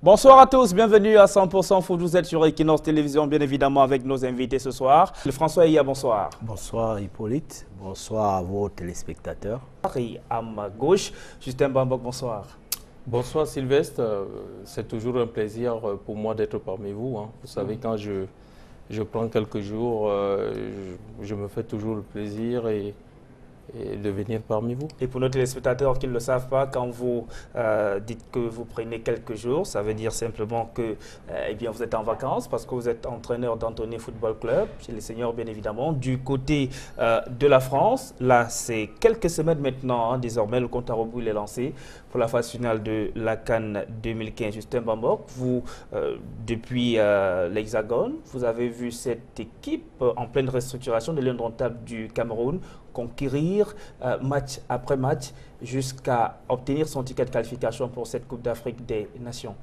Bonsoir à tous, bienvenue à 100% Foot. Vous êtes sur Equinox Télévision, bien évidemment, avec nos invités ce soir. Le François Iya, bonsoir. Bonsoir Hippolyte, bonsoir à vos téléspectateurs. Et à ma gauche, Justin Bambok, bonsoir. Bonsoir Sylvestre, c'est toujours un plaisir pour moi d'être parmi vous. Vous savez, quand je prends quelques jours, je me fais toujours le plaisir et de venir parmi vous. Et pour nos téléspectateurs qui ne le savent pas, quand vous dites que vous prenez quelques jours, ça veut dire simplement que eh bien, vous êtes en vacances parce que vous êtes entraîneur d'Antony Football Club, chez les seniors bien évidemment. Du côté de la France, là c'est quelques semaines maintenant, désormais le compte à rebours est lancé pour la phase finale de la CAN 2015. Justin Bambok, vous, depuis l'Hexagone, vous avez vu cette équipe en pleine restructuration de l'Indomptable du Cameroun conquérir match après match jusqu'à obtenir son ticket de qualification pour cette Coupe d'Afrique des Nations.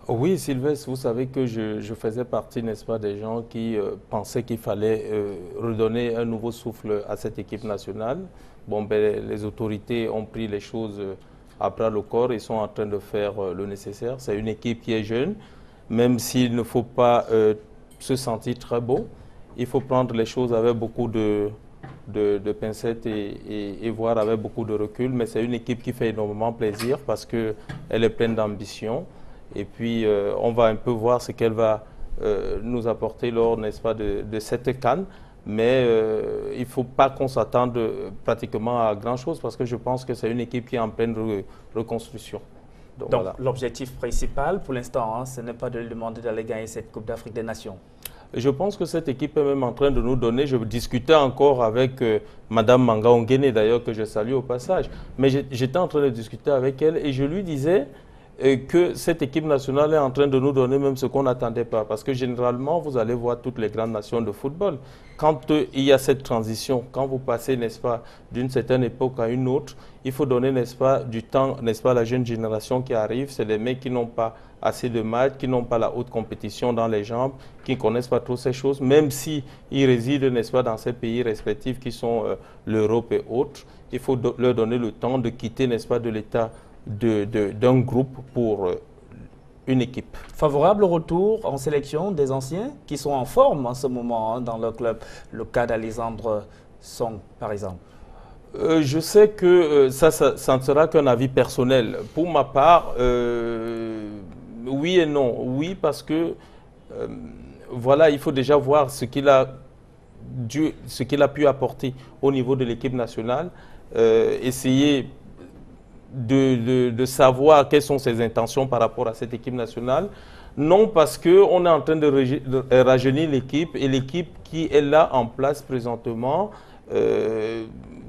Oui, Sylvestre, vous savez que je faisais partie, n'est-ce pas, des gens qui pensaient qu'il fallait redonner un nouveau souffle à cette équipe nationale. Bon, ben, les autorités ont pris les choses à bras le corps et sont en train de faire le nécessaire. C'est une équipe qui est jeune, même s'il ne faut pas se sentir très beau, il faut prendre les choses avec beaucoup de pincettes et voir avec beaucoup de recul. Mais c'est une équipe qui fait énormément plaisir parce qu'elle est pleine d'ambition. Et puis, on va un peu voir ce qu'elle va nous apporter lors, n'est-ce pas, de cette CAN. Mais il ne faut pas qu'on s'attende pratiquement à grand-chose parce que je pense que c'est une équipe qui est en pleine reconstruction. Donc voilà. L'objectif principal pour l'instant, ce n'est pas de lui demander d'aller gagner cette Coupe d'Afrique des Nations. Je pense que cette équipe est même en train de nous donner, je discutais encore avec Madame Manga Ongene d'ailleurs, que je salue au passage, mais j'étais en train de discuter avec elle et je lui disais que cette équipe nationale est en train de nous donner même ce qu'on n'attendait pas. Parce que généralement, vous allez voir toutes les grandes nations de football. Quand il y a cette transition, quand vous passez, n'est-ce pas, d'une certaine époque à une autre, il faut donner, n'est-ce pas, du temps, n'est-ce pas, à la jeune génération qui arrive. C'est des mecs qui n'ont pas assez de matchs, qui n'ont pas la haute compétition dans les jambes, qui ne connaissent pas trop ces choses, même s'ils résident, n'est-ce pas, dans ces pays respectifs qui sont l'Europe et autres. Il faut leur donner le temps de quitter, n'est-ce pas, de l'état d'un groupe pour une équipe. Favorable au retour en sélection des anciens qui sont en forme en ce moment dans leur club, le cas d'Alexandre Song par exemple. Je sais que ça ne sera qu'un avis personnel. Pour ma part, oui et non. Oui, parce que voilà, il faut déjà voir ce qu'il a pu apporter au niveau de l'équipe nationale, essayer de savoir quelles sont ses intentions par rapport à cette équipe nationale. Non, parce qu'on est en train de rajeunir l'équipe et l'équipe qui est là en place présentement,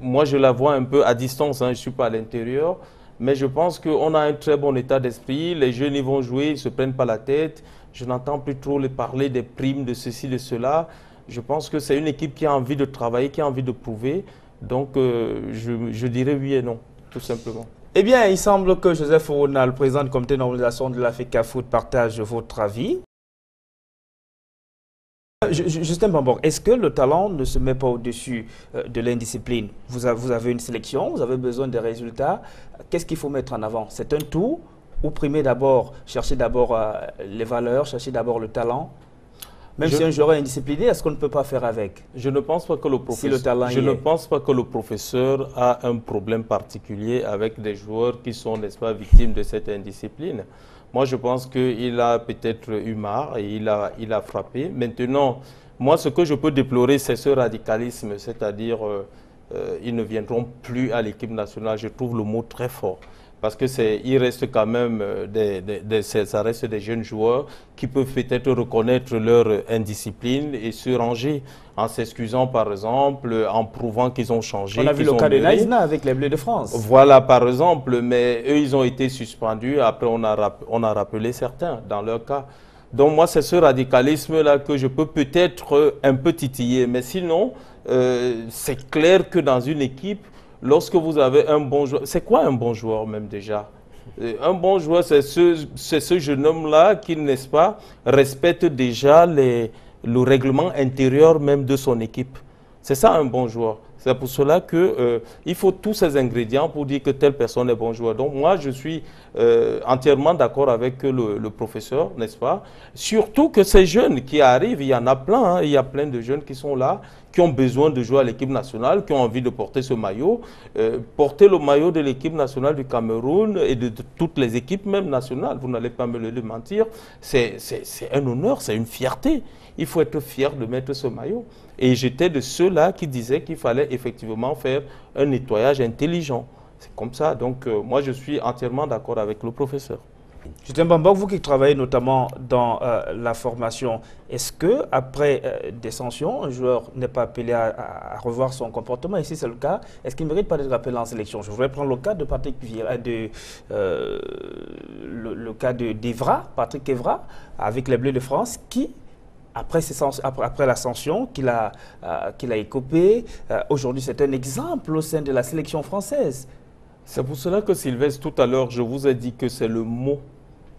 moi je la vois un peu à distance, je ne suis pas à l'intérieur, mais je pense qu'on a un très bon état d'esprit. Les jeunes ils vont jouer, ils ne se prennent pas la tête. Je n'entends plus trop les parler des primes, de ceci, de cela. Je pense que c'est une équipe qui a envie de travailler, qui a envie de prouver. Donc je dirais oui et non, tout simplement. Eh bien, il semble que Joseph Orona, le président du comité d'organisation de l'Africa Foot, partage votre avis. Justin Bambok, est-ce que le talent ne se met pas au-dessus de l'indiscipline? Vous avez une sélection, vous avez besoin des résultats. Qu'est-ce qu'il faut mettre en avant? C'est un tout ou primer d'abord, chercher d'abord les valeurs, chercher d'abord le talent? Même si un joueur est indiscipliné, est-ce qu'on ne peut pas faire avec? Je ne pense pas que le professeur, pense pas que le professeur a un problème particulier avec des joueurs qui sont, n'est-ce pas, victimes de cette indiscipline. Moi, je pense qu'il a peut-être eu marre et il a frappé. Maintenant, moi, ce que je peux déplorer, c'est ce radicalisme, c'est-à-dire ils ne viendront plus à l'équipe nationale. Je trouve le mot très fort. Parce que il reste quand même ça reste des jeunes joueurs qui peuvent peut-être reconnaître leur indiscipline et se ranger en s'excusant par exemple, en prouvant qu'ils ont changé. On a vu le cas de Naïsna avec les Bleus de France. Voilà par exemple, mais eux ils ont été suspendus, après on a rappelé certains dans leur cas. Donc moi c'est ce radicalisme-là que je peux peut-être un peu titiller, mais sinon c'est clair que dans une équipe, lorsque vous avez un bon joueur, c'est quoi un bon joueur même déjà? Un bon joueur, c'est ce jeune homme-là qui, n'est-ce pas, respecte déjà le règlement intérieur même de son équipe. C'est ça un bon joueur. C'est pour cela qu'il faut tous ces ingrédients pour dire que telle personne est bon joueur. Donc moi, je suis entièrement d'accord avec le professeur, n'est-ce pas? Surtout que ces jeunes qui arrivent, il y en a plein, hein, il y a plein de jeunes qui sont là, qui ont besoin de jouer à l'équipe nationale, qui ont envie de porter ce maillot. Porter le maillot de l'équipe nationale du Cameroun et de toutes les équipes même nationales, vous n'allez pas me le démentir, c'est un honneur, c'est une fierté. Il faut être fier de mettre ce maillot. Et j'étais de ceux-là qui disaient qu'il fallait effectivement faire un nettoyage intelligent. C'est comme ça. Donc, moi, je suis entièrement d'accord avec le professeur. Justin Bambok, vous qui travaillez notamment dans la formation, est-ce que après des sanctions, un joueur n'est pas appelé à revoir son comportement? Et si c'est le cas, est-ce qu'il ne mérite pas d'être appelé en sélection? Je voudrais prendre le cas de Patrick le cas d'Evra, Patrick Evra, avec les Bleus de France, qui après la sanction qu'il a écopée, aujourd'hui c'est un exemple au sein de la sélection française. C'est pour cela que Sylvestre, tout à l'heure, je vous ai dit que c'est le mot.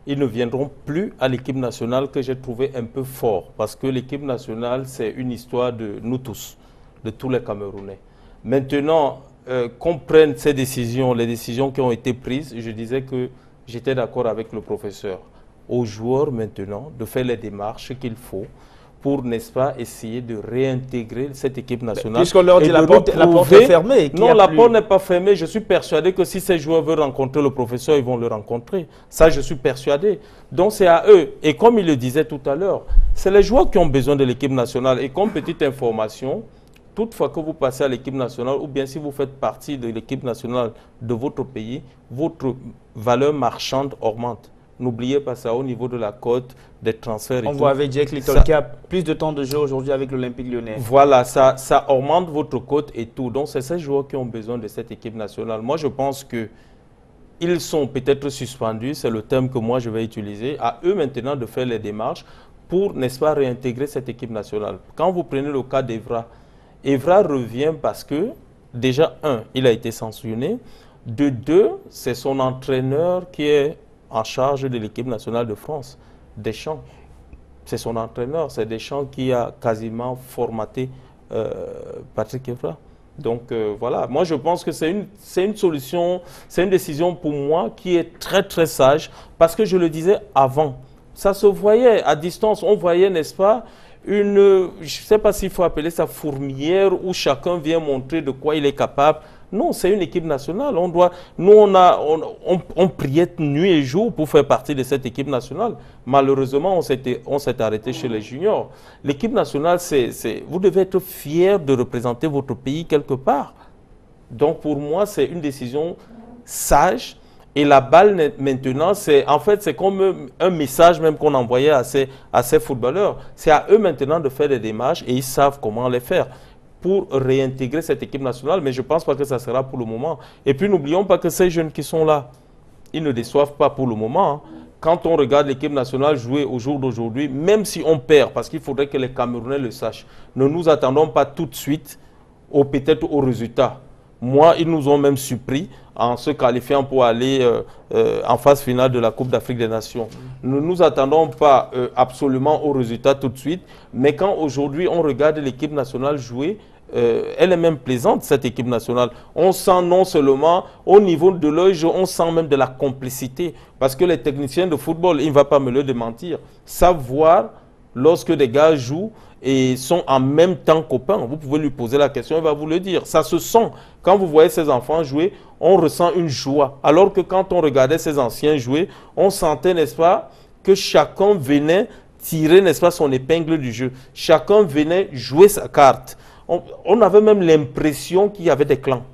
Ils ne viendront plus à l'équipe nationale que j'ai trouvé un peu fort. Parce que l'équipe nationale, c'est une histoire de nous tous, de tous les Camerounais. Maintenant, qu'on prenne ces décisions, les décisions qui ont été prises, je disais que j'étais d'accord avec le professeur. Aux joueurs maintenant de faire les démarches qu'il faut pour, n'est-ce pas, essayer de réintégrer cette équipe nationale. Puisqu'on leur dit la porte est fermée. Non, la porte n'est pas fermée. Je suis persuadé que si ces joueurs veulent rencontrer le professeur, ils vont le rencontrer. Ça, je suis persuadé. Donc, c'est à eux. Et comme il le disait tout à l'heure, c'est les joueurs qui ont besoin de l'équipe nationale. Et comme petite information, toutefois que vous passez à l'équipe nationale, ou bien si vous faites partie de l'équipe nationale de votre pays, votre valeur marchande augmente. N'oubliez pas ça au niveau de la cote, des transferts. On voit avec Jack Little qui a plus de temps de jeu aujourd'hui avec l'Olympique Lyonnais. Voilà, ça augmente votre cote et tout. Donc, c'est ces joueurs qui ont besoin de cette équipe nationale. Moi, je pense qu'ils sont peut-être suspendus, c'est le terme que moi je vais utiliser. À eux maintenant de faire les démarches pour, n'est-ce pas, réintégrer cette équipe nationale. Quand vous prenez le cas d'Evra, Evra revient parce que, déjà, il a été sanctionné. De deux, c'est son entraîneur qui est en charge de l'équipe nationale de France, Deschamps. C'est son entraîneur, c'est Deschamps qui a quasiment formaté Patrick Evra. Donc voilà, moi je pense que c'est une solution, c'est une décision pour moi qui est très très sage, parce que je le disais avant, ça se voyait à distance, on voyait, n'est-ce pas, je ne sais pas s'il faut appeler ça fourmilière, où chacun vient montrer de quoi il est capable. Non, c'est une équipe nationale. On priait nuit et jour pour faire partie de cette équipe nationale. Malheureusement, on s'est arrêté chez les juniors. L'équipe nationale, vous devez être fier de représenter votre pays quelque part. Donc pour moi, c'est une décision sage. Et la balle maintenant, c'est comme un message même qu'on envoyait à ces footballeurs. C'est à eux maintenant de faire des démarches et ils savent comment les faire pour réintégrer cette équipe nationale, mais je ne pense pas que ça sera pour le moment. Et puis n'oublions pas que ces jeunes qui sont là, ils ne déçoivent pas pour le moment. Hein. Quand on regarde l'équipe nationale jouer au jour d'aujourd'hui, même si on perd, parce qu'il faudrait que les Camerounais le sachent, ne nous attendons pas tout de suite peut-être au résultat. Moi, ils nous ont même surpris en se qualifiant pour aller en phase finale de la Coupe d'Afrique des Nations. Ne nous attendons pas absolument au résultat tout de suite, mais quand aujourd'hui on regarde l'équipe nationale jouer, elle est même plaisante, cette équipe nationale. On sent non seulement au niveau de l'œil, on sent même de la complicité. Parce que les techniciens de football, il ne va pas me le démentir, savent voir lorsque des gars jouent et sont en même temps copains. Vous pouvez lui poser la question, il va vous le dire. Ça se sent. Quand vous voyez ces enfants jouer, on ressent une joie. Alors que quand on regardait ces anciens jouer, on sentait, n'est-ce pas, que chacun venait tirer, n'est-ce pas, son épingle du jeu. Chacun venait jouer sa carte. On avait même l'impression qu'il y avait des clans.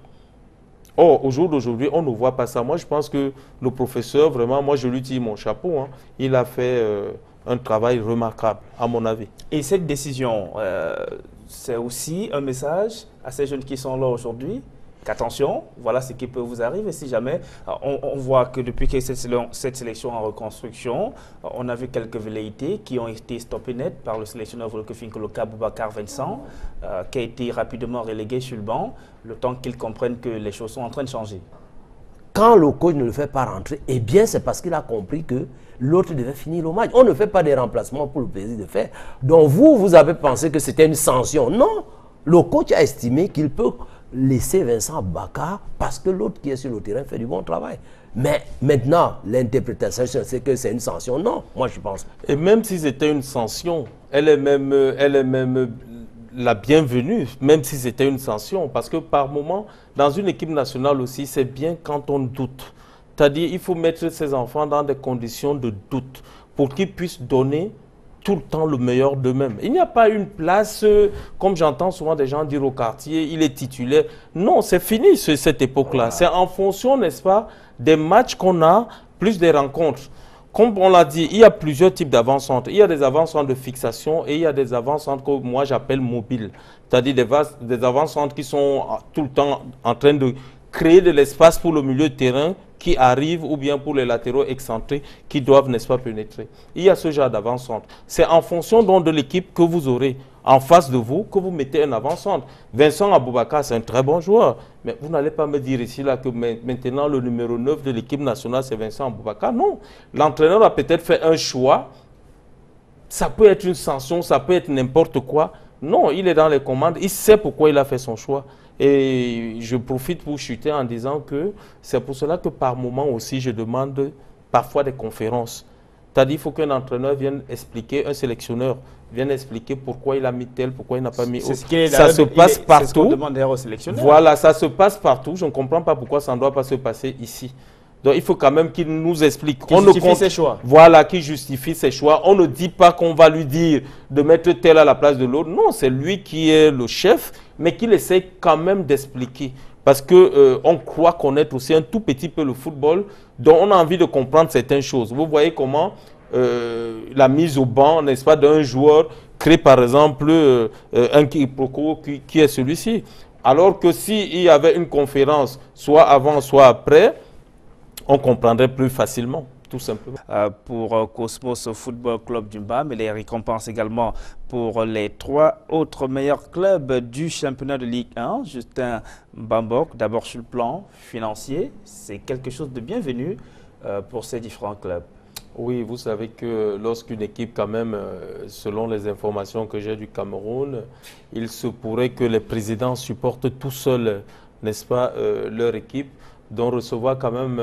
Or, au jour d'aujourd'hui, on ne voit pas ça. Moi, je pense que le professeur, vraiment, moi, je lui tire mon chapeau. Hein. Il a fait un travail remarquable, à mon avis. Et cette décision, c'est aussi un message à ces jeunes qui sont là aujourd'hui, qu'attention, voilà ce qui peut vous arriver si jamais. On voit que depuis que cette sélection en reconstruction, on a vu quelques velléités qui ont été stoppées net par le sélectionneur Volkefinkoloka Boubacar Vincent, qui a été rapidement relégué sur le banc, le temps qu'il comprenne que les choses sont en train de changer. Quand le coach ne le fait pas rentrer, eh bien c'est parce qu'il a compris que l'autre devait finir le match. On ne fait pas des remplacements pour le plaisir de faire. Donc vous avez pensé que c'était une sanction. Non, le coach a estimé qu'il peut laisser Vincent Aboubakar parce que l'autre qui est sur le terrain fait du bon travail. Mais maintenant, l'interprétation, c'est que c'est une sanction. Non, moi je pense. Et même si c'était une sanction, elle est même la bienvenue, même si c'était une sanction. Parce que par moment, dans une équipe nationale aussi, c'est bien quand on doute. C'est-à-dire il faut mettre ses enfants dans des conditions de doute pour qu'ils puissent donner tout le temps le meilleur d'eux-mêmes. Il n'y a pas une place, comme j'entends souvent des gens dire au quartier, il est titulaire. Non, c'est fini cette époque-là. C'est en fonction, n'est-ce pas, des matchs qu'on a, plus des rencontres. Comme on l'a dit, il y a plusieurs types d'avant-centres. Il y a des avant-centres de fixation et il y a des avant-centres que moi j'appelle mobiles. C'est-à-dire des avant-centres qui sont tout le temps en train de créer de l'espace pour le milieu de terrain qui arrive ou bien pour les latéraux excentrés qui doivent, n'est-ce pas, pénétrer. Il y a ce genre d'avant-centre. C'est en fonction donc de l'équipe que vous aurez en face de vous que vous mettez un avant-centre. Vincent Aboubakar, c'est un très bon joueur. Mais vous n'allez pas me dire ici là que maintenant le numéro 9 de l'équipe nationale, c'est Vincent Aboubakar. Non. L'entraîneur a peut-être fait un choix. Ça peut être une sanction, ça peut être n'importe quoi. Non, il est dans les commandes. Il sait pourquoi il a fait son choix. Et je profite pour chuter en disant que c'est pour cela que par moment aussi, je demande parfois des conférences. C'est-à-dire qu'il faut qu'un entraîneur vienne expliquer, un sélectionneur vienne expliquer pourquoi il a mis tel, pourquoi il n'a pas mis autre. Ça se passe partout. C'est ce qu'on demande au sélectionneur. Voilà, ça se passe partout. Je ne comprends pas pourquoi ça ne doit pas se passer ici. Donc il faut quand même qu'il nous explique. Qu'il justifie ses choix. Voilà, qu'il justifie ses choix. On ne dit pas qu'on va lui dire de mettre tel à la place de l'autre. Non, c'est lui qui est le chef, mais qu'il essaie quand même d'expliquer. Parce qu'on croit connaître aussi un tout petit peu le football, dont on a envie de comprendre certaines choses. Vous voyez comment la mise au banc, n'est-ce pas, d'un joueur crée par exemple un quiproquo qui est celui-ci. Alors que s'il y avait une conférence, soit avant, soit après, on comprendrait plus facilement, tout simplement. Pour Cosmos Football Club du Mbam, et les récompenses également pour les 3 autres meilleurs clubs du championnat de Ligue 1. Justin Mbambok, d'abord sur le plan financier, c'est quelque chose de bienvenu pour ces différents clubs. Oui, vous savez que lorsqu'une équipe, quand même, selon les informations que j'ai du Cameroun, il se pourrait que les présidents supportent tout seuls, n'est-ce pas, leur équipe. Donc recevoir quand même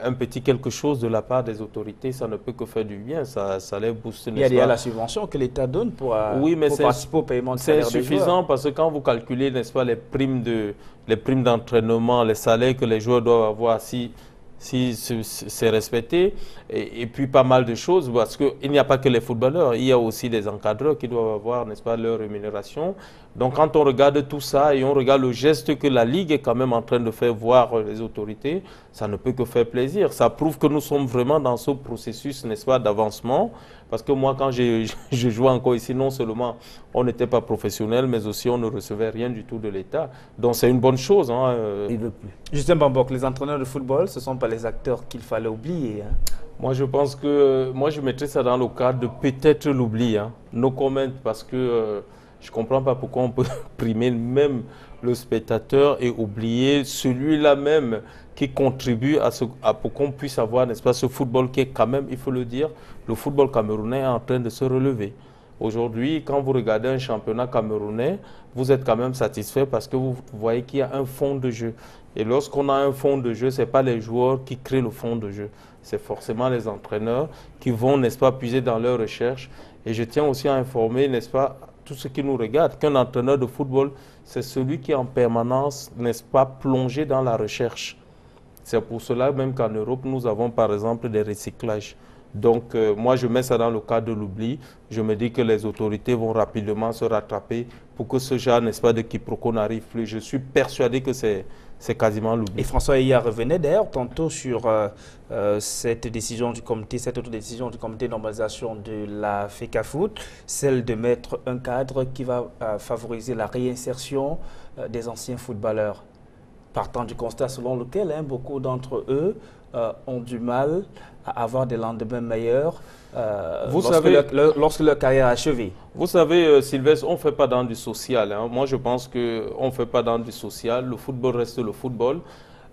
un petit quelque chose de la part des autorités, ça ne peut que faire du bien, ça les booste. Il y a la subvention que l'État donne pour participer au paiement de salaire des joueurs. C'est insuffisant parce que quand vous calculez, n'est-ce pas, les primes d'entraînement, les salaires que les joueurs doivent avoir si c'est respecté, et puis pas mal de choses, parce qu'il n'y a pas que les footballeurs, il y a aussi des encadreurs qui doivent avoir, n'est-ce pas, leur rémunération. Donc quand on regarde tout ça et on regarde le geste que la Ligue est quand même en train de faire voir les autorités, ça ne peut que faire plaisir. Ça prouve que nous sommes vraiment dans ce processus, n'est-ce pas, d'avancement. Parce que moi, quand je jouais encore ici, non seulement on n'était pas professionnel, mais aussi on ne recevait rien du tout de l'État. Donc c'est une bonne chose. Hein, Il veut plus. Justin Mbambok, les entraîneurs de football, ce ne sont pas les acteurs qu'il fallait oublier. Hein. Moi, je pense que je mettrais ça dans le cadre de peut-être l'oubli. Hein. No comment, parce que je ne comprends pas pourquoi on peut primer même le spectateur et oublier celui-là même qui contribue pour qu'on puisse avoir, n'est-ce pas, ce football qui est quand même, il faut le dire, le football camerounais est en train de se relever. Aujourd'hui, quand vous regardez un championnat camerounais, vous êtes quand même satisfait parce que vous voyez qu'il y a un fond de jeu. Et lorsqu'on a un fond de jeu, ce n'est pas les joueurs qui créent le fond de jeu. C'est forcément les entraîneurs qui vont, n'est-ce pas, puiser dans leurs recherches. Et je tiens aussi à informer, n'est-ce pas, tous ceux qui nous regardent, qu'un entraîneur de football, c'est celui qui est en permanence, n'est-ce pas, plongé dans la recherche. C'est pour cela même qu'en Europe, nous avons par exemple des recyclages. Donc moi, je mets ça dans le cadre de l'oubli. Je me dis que les autorités vont rapidement se rattraper pour que ce genre, n'est-ce pas, de quiproquo n'arrive plus. Je suis persuadé que c'est quasiment l'oubli. Et François Eya revenait d'ailleurs tantôt sur cette décision du comité, cette autre décision du comité de normalisation de la FECAFOOT, celle de mettre un cadre qui va favoriser la réinsertion des anciens footballeurs. Partant du constat selon lequel beaucoup d'entre eux ont du mal à avoir des lendemains meilleurs lorsque leur carrière est achevée. Vous savez, Sylvestre, on ne fait pas dans du social. Hein. Moi, je pense qu'on ne fait pas dans du social. Le football reste le football.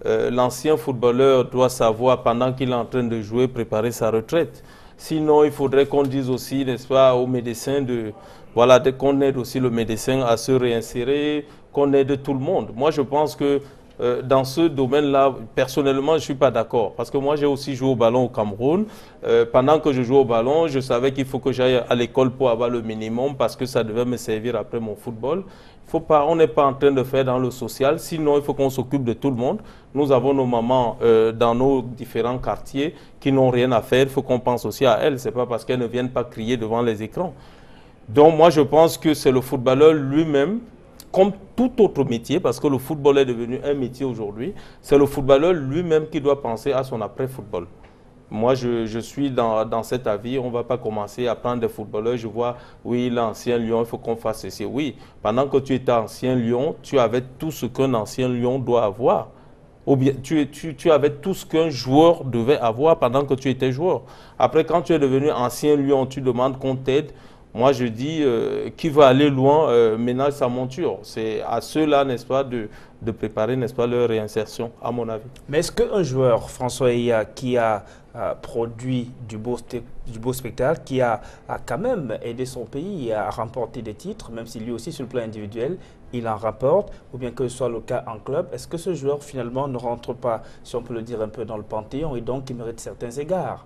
L'ancien footballeur doit savoir, pendant qu'il est en train de jouer, préparer sa retraite. Sinon, il faudrait qu'on dise aussi, n'est-ce pas, aux médecins qu'on aide aussi le médecin à se réinsérer qu'on aide tout le monde. Moi, je pense que dans ce domaine-là, personnellement, je ne suis pas d'accord. Parce que moi, j'ai aussi joué au ballon au Cameroun. Pendant que je jouais au ballon, je savais qu'il faut que j'aille à l'école pour avoir le minimum parce que ça devait me servir après mon football. Faut pas, on n'est pas en train de faire dans le social, sinon il faut qu'on s'occupe de tout le monde. Nous avons nos mamans dans nos différents quartiers qui n'ont rien à faire. Il faut qu'on pense aussi à elles. Ce n'est pas parce qu'elles ne viennent pas crier devant les écrans. Donc moi, je pense que c'est le footballeur lui-même, comme tout autre métier, parce que le football est devenu un métier aujourd'hui, c'est le footballeur lui-même qui doit penser à son après-football. Moi, je suis dans cet avis. On ne va pas commencer à prendre des footballeurs. Je vois, oui, l'ancien Lion, il faut qu'on fasse ceci. Oui, pendant que tu étais ancien Lion, tu avais tout ce qu'un ancien Lion doit avoir. Ou bien, tu avais tout ce qu'un joueur devait avoir pendant que tu étais joueur. Après, quand tu es devenu ancien Lion, tu demandes qu'on t'aide. Moi, je dis, qui veut aller loin, ménage sa monture. C'est à ceux-là, n'est-ce pas, de préparer, n'est-ce pas, leur réinsertion, à mon avis. Mais est-ce qu'un joueur, François Eya, qui a produit du beau spectacle, qui a quand même aidé son pays à remporter des titres, même si lui aussi, sur le plan individuel, il en rapporte, ou bien que ce soit le cas en club, est-ce que ce joueur, finalement, ne rentre pas, si on peut le dire un peu, dans le panthéon et donc il mérite certains égards?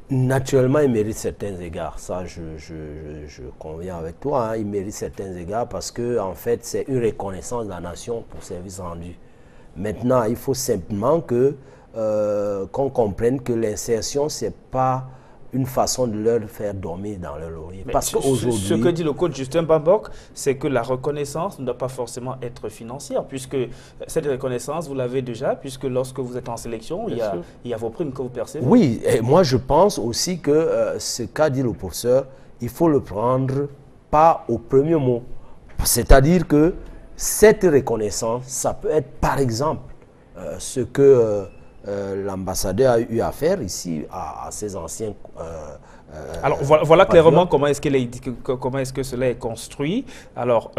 Naturellement, il mérite certains égards. Ça, je conviens avec toi. Hein. Il mérite certains égards parce que, en fait, c'est une reconnaissance de la nation pour service rendu. Maintenant, il faut simplement que qu'on comprenne que l'insertion, c'est pas une façon de leur faire dormir dans leur laurier. Parce qu'aujourd'hui, ce que dit le coach Justin Bambok, c'est que la reconnaissance ne doit pas forcément être financière, puisque cette reconnaissance, vous l'avez déjà, puisque lorsque vous êtes en sélection, il y a vos primes que vous percevez. Oui, et moi je pense aussi que ce qu'a dit le professeur, il faut le prendre pas au premier mot. C'est-à-dire que cette reconnaissance, ça peut être par exemple ce que l'ambassadeur a eu à faire ici à ses anciens... Alors voilà clairement comment est-ce que cela est construit. Alors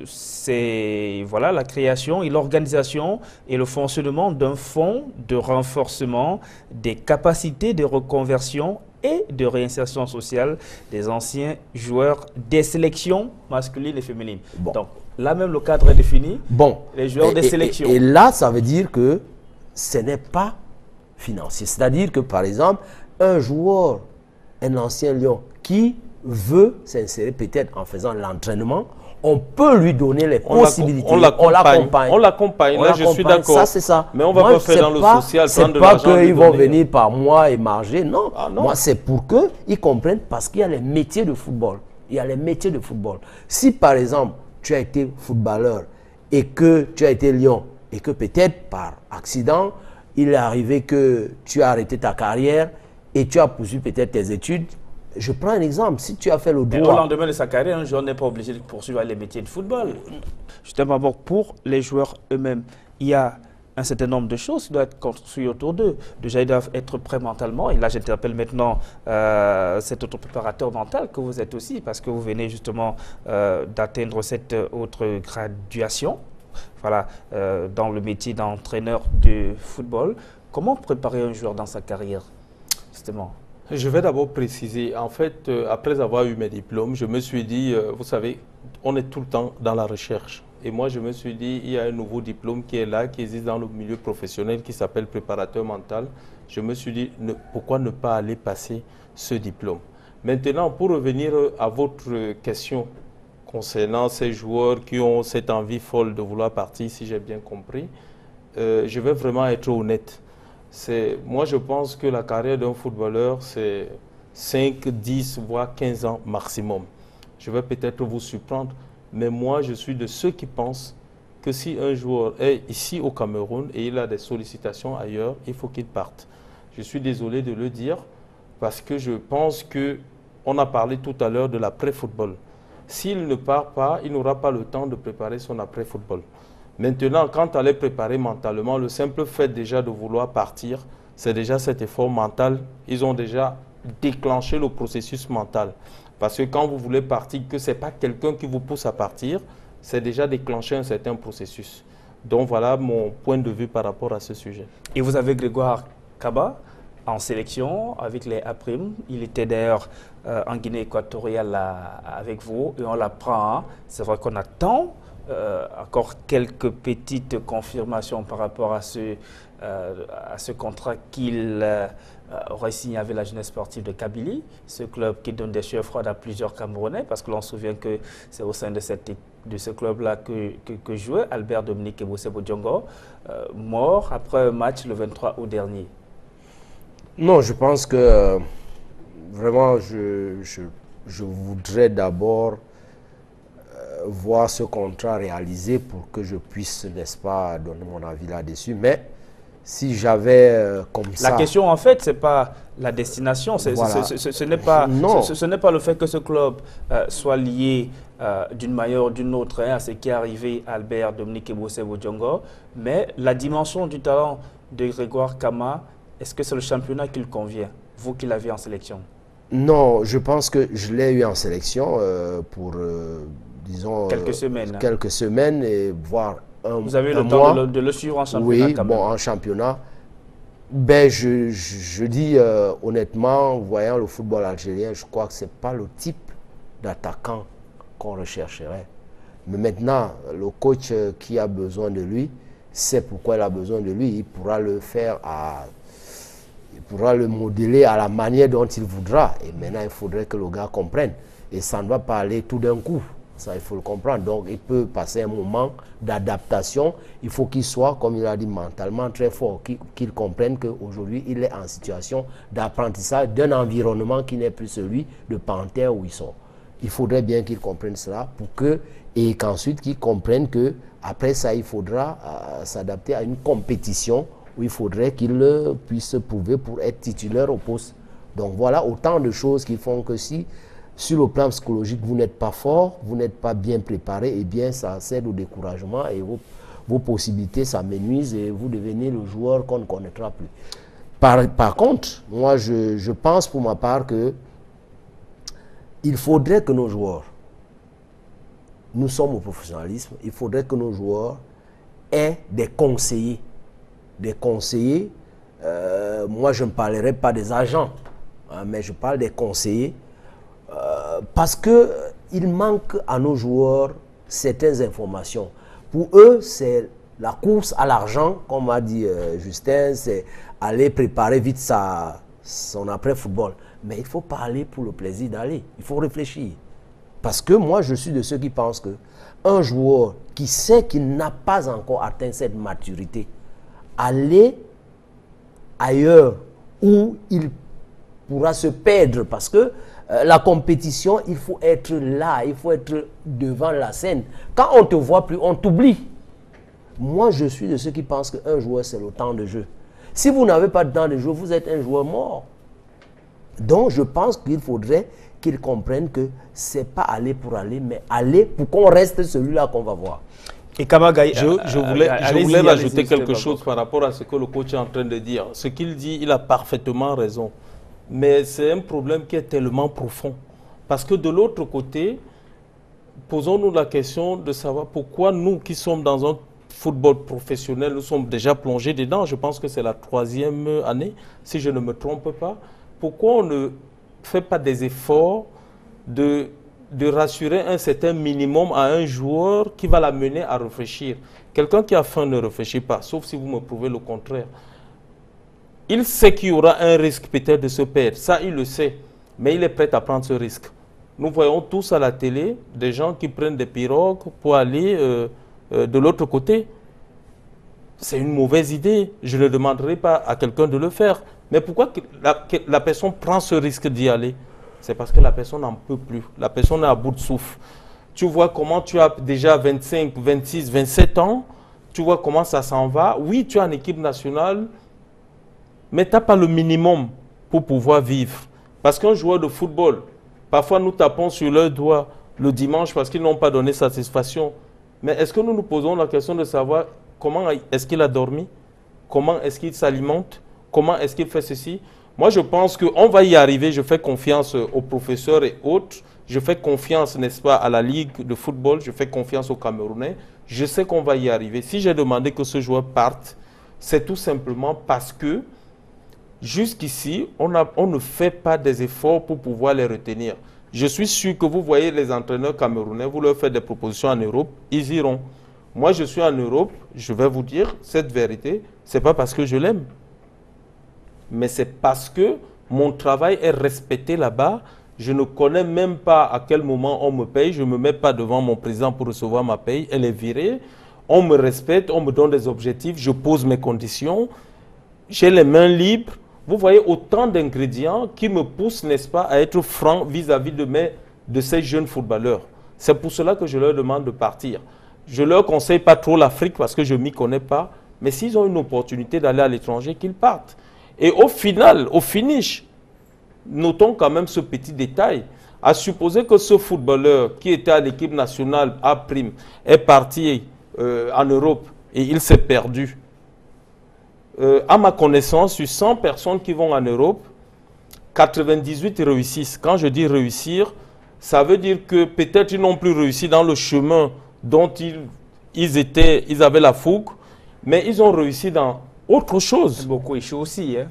c'est voilà la création et l'organisation et le fonctionnement d'un fonds de renforcement des capacités de reconversion et de réinsertion sociale des anciens joueurs des sélections masculines et féminines. Bon. Donc là même le cadre est défini. Bon. Les joueurs des sélections. Et là ça veut dire que ce n'est pas financier. C'est-à-dire que, par exemple, un joueur, un ancien Lion, qui veut s'insérer peut-être en faisant l'entraînement, on peut lui donner les possibilités. On l'accompagne. On l'accompagne. Là, je suis d'accord. Ça, c'est ça. Mais on va pas faire dans le social. C'est pas qu'ils vont venir par mois et marger. Non. Ah, non. Moi, c'est pour qu'ils comprennent parce qu'il y a les métiers de football. Il y a les métiers de football. Si, par exemple, tu as été footballeur et que tu as été Lion et que peut-être par accident, il est arrivé que tu as arrêté ta carrière et tu as poursuivi peut-être tes études. Je prends un exemple. Si tu as fait le droit... Mais au lendemain de sa carrière, un joueur n'est pas obligé de poursuivre les métiers de football. Justement, pour les joueurs eux-mêmes, il y a un certain nombre de choses qui doivent être construites autour d'eux. Déjà, ils doivent être prêts mentalement. Et là, j'interpelle maintenant cet autre préparateur mental que vous êtes aussi, parce que vous venez justement d'atteindre cette autre graduation. Voilà, dans le métier d'entraîneur de football. Comment préparer un joueur dans sa carrière, justement? Je vais d'abord préciser. En fait, après avoir eu mes diplômes, je me suis dit, vous savez, on est tout le temps dans la recherche. Et moi, je me suis dit, il y a un nouveau diplôme qui est là, qui existe dans le milieu professionnel, qui s'appelle préparateur mental. Je me suis dit, pourquoi ne pas aller passer ce diplôme? Maintenant, pour revenir à votre question, concernant ces joueurs qui ont cette envie folle de vouloir partir, si j'ai bien compris, je vais vraiment être honnête. Moi, je pense que la carrière d'un footballeur, c'est 5, 10, voire 15 ans maximum. Je vais peut-être vous surprendre, mais moi, je suis de ceux qui pensent que si un joueur est ici au Cameroun et il a des sollicitations ailleurs, il faut qu'il parte. Je suis désolé de le dire parce que je pense qu'on a parlé tout à l'heure de l'après-football. S'il ne part pas, il n'aura pas le temps de préparer son après-football. Maintenant, quand elle est préparée mentalement, le simple fait déjà de vouloir partir, c'est déjà cet effort mental. Ils ont déjà déclenché le processus mental. Parce que quand vous voulez partir, que ce n'est pas quelqu'un qui vous pousse à partir, c'est déjà déclenché un certain processus. Donc voilà mon point de vue par rapport à ce sujet. Et vous avez Grégoire Kaba en sélection avec les A'. Il était d'ailleurs en Guinée équatoriale avec vous et on l'apprend. C'est vrai qu'on attend encore quelques petites confirmations par rapport à ce contrat qu'il aurait signé avec la jeunesse sportive de Kabylie, ce club qui donne des sueurs froides à plusieurs Camerounais, parce que l'on se souvient que c'est au sein de ce club-là que jouait Albert Dominique Ebosebo Diongo, mort après un match le 23 août dernier. Non, je pense que vraiment, je voudrais d'abord voir ce contrat réalisé pour que je puisse, n'est-ce pas, donner mon avis là-dessus. Mais si j'avais comme ça... La question, en fait, ce n'est pas la destination. Voilà. Ce n'est pas le fait que ce club soit lié d'une manière ou d'une autre à ce qui est arrivé à Albert Dominique Ebosebo Diongo, mais la dimension du talent de Grégoire Kama, est-ce que c'est le championnat qui lui convient, vous qui l'avez en sélection? Non, je pense que je l'ai eu en sélection pour, disons... quelques semaines et voire un mois. Vous avez eu le temps de le suivre en championnat? Oui, bon, en championnat. Ben, je dis honnêtement, voyant le football algérien, je crois que ce n'est pas le type d'attaquant qu'on rechercherait. Mais maintenant, le coach qui a besoin de lui, sait pourquoi il a besoin de lui. Il pourra le faire il pourra le modeler à la manière dont il voudra. Et maintenant, il faudrait que le gars comprenne. Et ça ne va pas aller tout d'un coup. Ça, il faut le comprendre. Donc, il peut passer un moment d'adaptation. Il faut qu'il soit, comme il a dit, mentalement très fort. Qu'il comprenne qu'aujourd'hui, il est en situation d'apprentissage d'un environnement qui n'est plus celui de Panthère où ils sont. Il faudrait bien qu'il comprenne cela et qu'ensuite, qu'il comprenne qu'après ça, il faudra s'adapter à une compétition où il faudrait qu'il puisse se prouver pour être titulaire au poste. Donc, voilà autant de choses qui font que si sur le plan psychologique, vous n'êtes pas fort, vous n'êtes pas bien préparé, eh bien, ça cède au découragement et vos possibilités s'amenuisent et vous devenez le joueur qu'on ne connaîtra plus. Par contre, moi, je pense pour ma part que il faudrait que nos joueurs, nous sommes au professionnalisme, il faudrait que nos joueurs aient des conseillers. Des conseillers, moi, je ne parlerai pas des agents, hein, mais je parle des conseillers. Parce qu'il manque à nos joueurs certaines informations. Pour eux, c'est la course à l'argent, comme a dit Justin, c'est aller préparer vite son après-football. Mais il faut parler pour le plaisir d'aller. Il faut réfléchir. Parce que moi, je suis de ceux qui pensent qu'un joueur qui sait qu'il n'a pas encore atteint cette maturité, aller ailleurs où il pourra se perdre parce que la compétition, il faut être là, il faut être devant la scène. Quand on ne te voit plus, on t'oublie. Moi, je suis de ceux qui pensent qu'un joueur, c'est le temps de jeu. Si vous n'avez pas de temps de jeu, vous êtes un joueur mort. Donc, je pense qu'il faudrait qu'ils comprennent que ce n'est pas aller pour aller, mais aller pour qu'on reste celui-là qu'on va voir. Et Kamagaï, je voulais rajouter quelque chose par rapport à ce que le coach est en train de dire. Ce qu'il dit, il a parfaitement raison. Mais c'est un problème qui est tellement profond. Parce que de l'autre côté, posons-nous la question de savoir pourquoi nous qui sommes dans un football professionnel, nous sommes déjà plongés dedans. Je pense que c'est la 3e année, si je ne me trompe pas. Pourquoi on ne fait pas des efforts de rassurer un certain minimum à un joueur qui va l'amener à réfléchir? Quelqu'un qui a faim ne réfléchit pas, sauf si vous me prouvez le contraire. Il sait qu'il y aura un risque peut-être de se perdre. Ça, il le sait. Mais il est prêt à prendre ce risque. Nous voyons tous à la télé des gens qui prennent des pirogues pour aller de l'autre côté. C'est une mauvaise idée. Je ne demanderai pas à quelqu'un de le faire. Mais pourquoi la personne prend ce risque d'y aller? C'est parce que la personne n'en peut plus. La personne est à bout de souffle. Tu vois comment tu as déjà 25, 26, 27 ans. Tu vois comment ça s'en va. Oui, tu es en équipe nationale. Mais tu n'as pas le minimum pour pouvoir vivre. Parce qu'un joueur de football, parfois nous tapons sur leurs doigts le dimanche parce qu'ils n'ont pas donné satisfaction. Mais est-ce que nous nous posons la question de savoir comment est-ce qu'il a dormi? Comment est-ce qu'il s'alimente? Comment est-ce qu'il fait ceci? Moi, je pense qu'on va y arriver. Je fais confiance aux professeurs et autres. Je fais confiance, n'est-ce pas, à la Ligue de football. Je fais confiance aux Camerounais. Je sais qu'on va y arriver. Si j'ai demandé que ce joueur parte, c'est tout simplement parce que jusqu'ici, on ne fait pas des efforts pour pouvoir les retenir. Je suis sûr que vous voyez les entraîneurs camerounais, vous leur faites des propositions en Europe, ils iront. Moi, je suis en Europe, je vais vous dire cette vérité, ce n'est pas parce que je l'aime, mais c'est parce que mon travail est respecté là-bas. Je ne connais même pas à quel moment on me paye. Je ne me mets pas devant mon président pour recevoir ma paye. Elle est virée. On me respecte, on me donne des objectifs, je pose mes conditions. J'ai les mains libres. Vous voyez autant d'ingrédients qui me poussent, n'est-ce pas, à être franc vis-à-vis de ces jeunes footballeurs. C'est pour cela que je leur demande de partir. Je ne leur conseille pas trop l'Afrique parce que je ne m'y connais pas. Mais s'ils ont une opportunité d'aller à l'étranger, qu'ils partent. Et au final, au finish, notons quand même ce petit détail. À supposer que ce footballeur qui était à l'équipe nationale A' est parti en Europe et il s'est perdu. À ma connaissance, sur 100 personnes qui vont en Europe, 98 réussissent. Quand je dis réussir, ça veut dire que peut-être ils n'ont plus réussi dans le chemin dont ils avaient la fougue, mais ils ont réussi dans autre chose. Beaucoup échouent aussi. Hein.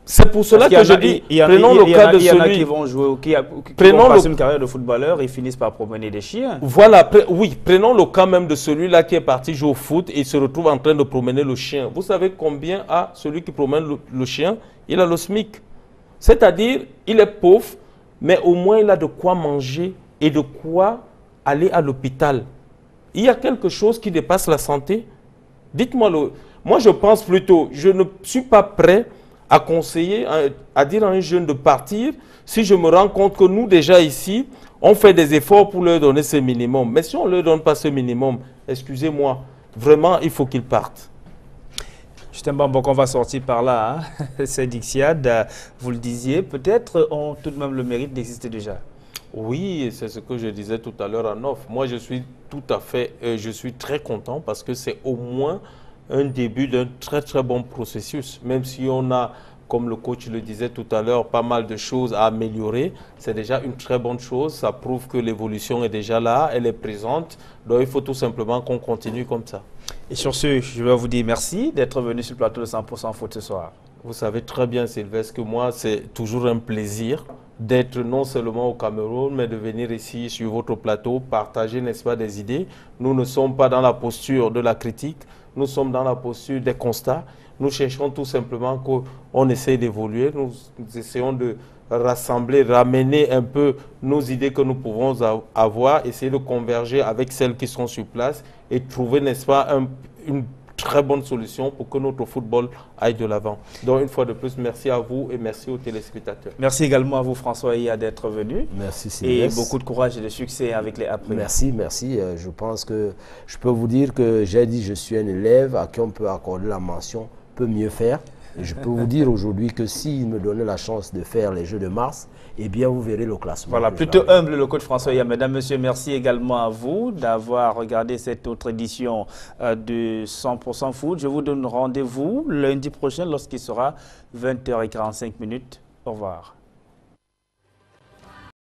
C'est pour cela que je dis, prenons le cas de celui... Il y en a qui vont jouer, qui vont passer une carrière de footballeur et finissent par promener des chiens. Voilà, oui, prenons le cas même de celui-là qui est parti jouer au foot et se retrouve en train de promener le chien. Vous savez combien a celui qui promène le chien? Il a le SMIC. C'est-à-dire, il est pauvre, mais au moins il a de quoi manger et de quoi aller à l'hôpital. Il y a quelque chose qui dépasse la santé? Dites-moi, moi je pense plutôt, je ne suis pas prêt à conseiller, à dire à un jeune de partir, si je me rends compte que nous, déjà ici, on fait des efforts pour leur donner ce minimum. Mais si on ne leur donne pas ce minimum, excusez-moi, vraiment, il faut qu'ils partent. Justin Bambok, on va sortir par là. Hein. Ces Dixiades, vous le disiez, peut-être ont tout de même le mérite d'exister déjà. Oui, c'est ce que je disais tout à l'heure en off. Moi, je suis je suis très content parce que c'est au moins un début d'un très très bon processus. Même si on a, comme le coach le disait tout à l'heure, pas mal de choses à améliorer, c'est déjà une très bonne chose. Ça prouve que l'évolution est déjà là, elle est présente. Donc il faut tout simplement qu'on continue comme ça. Et sur ce, je vais vous dire merci d'être venu sur le plateau de 100% Foot ce soir. Vous savez très bien, Sylvestre, que moi, c'est toujours un plaisir d'être non seulement au Cameroun, mais de venir ici sur votre plateau, partager, n'est-ce pas, des idées. Nous ne sommes pas dans la posture de la critique, nous sommes dans la posture des constats. Nous cherchons tout simplement qu'on essaie d'évoluer, nous essayons de rassembler, ramener un peu nos idées que nous pouvons avoir, essayer de converger avec celles qui sont sur place et trouver, n'est-ce pas, une très bonne solution pour que notre football aille de l'avant. Donc une fois de plus, merci à vous et merci aux téléspectateurs. Merci également à vous François Iya d'être venu. Merci Sylvestre. Et beaucoup de courage et de succès avec les après. Merci. Je pense que je peux vous dire que j'ai dit je suis un élève à qui on peut accorder la mention peut mieux faire. Et je peux vous dire aujourd'hui que s'il me donnait la chance de faire les Jeux de mars, eh bien vous verrez le classement. Voilà, plutôt humble le coach François Iya. Mesdames, Messieurs, merci également à vous d'avoir regardé cette autre édition de 100% Foot. Je vous donne rendez-vous lundi prochain lorsqu'il sera 20h45. Au revoir.